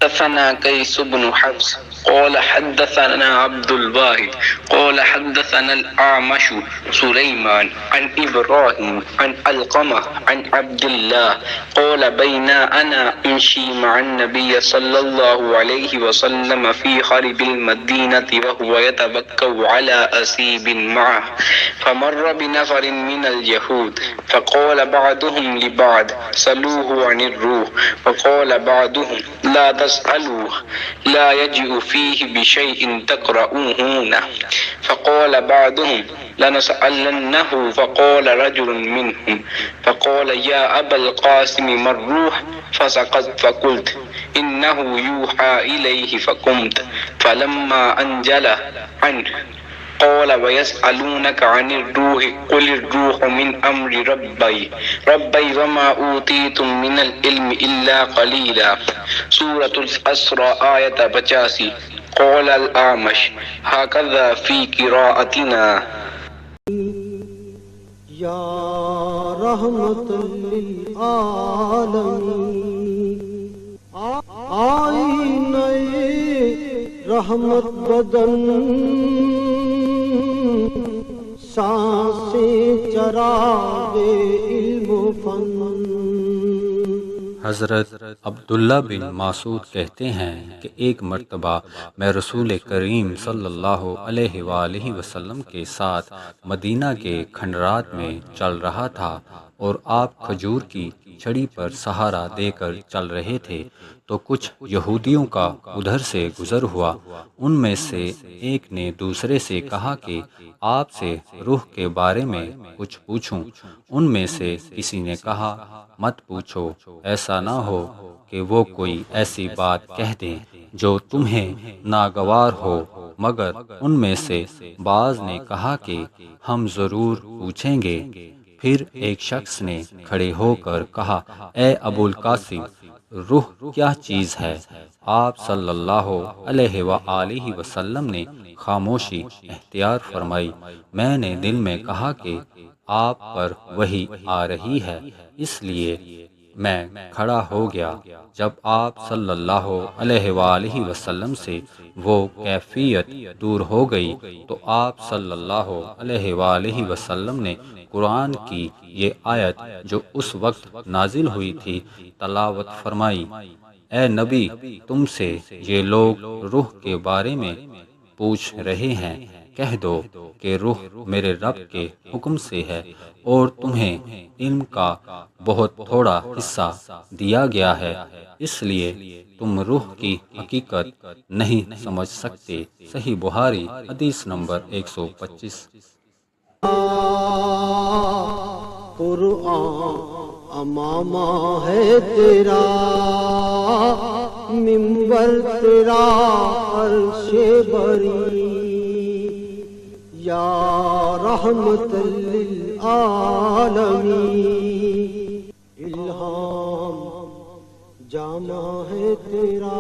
حدثنا قيس بن حفص قال حدثنا عبد الواحد قال حدثنا الأعمش سليمان عن إبراهيم عن علقمة عن عبد الله قال بينا أنا أمشي مع النبي صلى الله عليه وسلم في خرب المدينة وهو يتبكى على أسيب معه فمر بنفر من اليهود فقال بعضهم لبعض سلوه عن الروح وقال بعضهم لا تسألوه لا يجئ فيه بشيء تقرؤونه فقال بعضهم لنسألنه فقال رجل منهم فقال يا أبا القاسم ما الروح فسقط فقلت إنه يوحى إليه فقمت فلما أنجل عنه قال ويسألونك عن الروح قل الروح من أمر ربي وما أوتيتم من العلم إلا قليلا سورة الأسرى آية 85 قال الأعمش هكذا في قراءتنا یا رحمت للعالمین آئینہ رحمت بدن سانسیں چراغ علم و فن۔ حضرت عبداللہ بن مسعود کہتے ہیں کہ ایک مرتبہ میں رسول کریم صلی اللہ علیہ وآلہ وسلم کے ساتھ مدینہ کے کھنڈرات میں چل رہا تھا اور آپ کھجور کی چھڑی پر سہارا دے کر چل رہے تھے تو کچھ یہودیوں کا ادھر سے گزر ہوا۔ ان میں سے ایک نے دوسرے سے کہا کہ آپ سے روح کے بارے میں کچھ پوچھوں۔ ان میں سے کسی نے کہا مت پوچھو، ایسا نہ ہو کہ وہ کوئی ایسی بات کہہ دیں جو تمہیں ناگوار ہو، مگر ان میں سے بعض نے کہا کہ ہم ضرور پوچھیں گے۔ پھر ایک شخص نے کھڑے ہو کر کہا اے ابو القاسم، روح کیا چیز ہے؟ آپ صلی اللہ علیہ وآلہ وسلم نے خاموشی اختیار فرمائی۔ میں نے دل میں کہا کہ آپ پر وحی آ رہی ہے، اس لیے میں کھڑا ہو گیا۔ جب آپ صلی اللہ علیہ وآلہ وسلم سے وہ کیفیت دور ہو گئی تو آپ صلی اللہ علیہ وآلہ وسلم نے قرآن کی یہ آیت جو اس وقت نازل ہوئی تھی تلاوت فرمائی۔ اے نبی، تم سے یہ لوگ روح کے بارے میں پوچھ رہے ہیں، کہہ دو کہ روح میرے رب کے حکم سے ہے اور تمہیں علم کا بہت تھوڑا حصہ دیا گیا ہے، اس لیے تم روح کی حقیقت نہیں سمجھ سکتے۔ صحیح بخاری حدیث نمبر 125۔ قرآن امامہ ہے تیرا، منبر تیرا عرش بری، یا رحمت للعالمین، الہام جامع ہے تیرا۔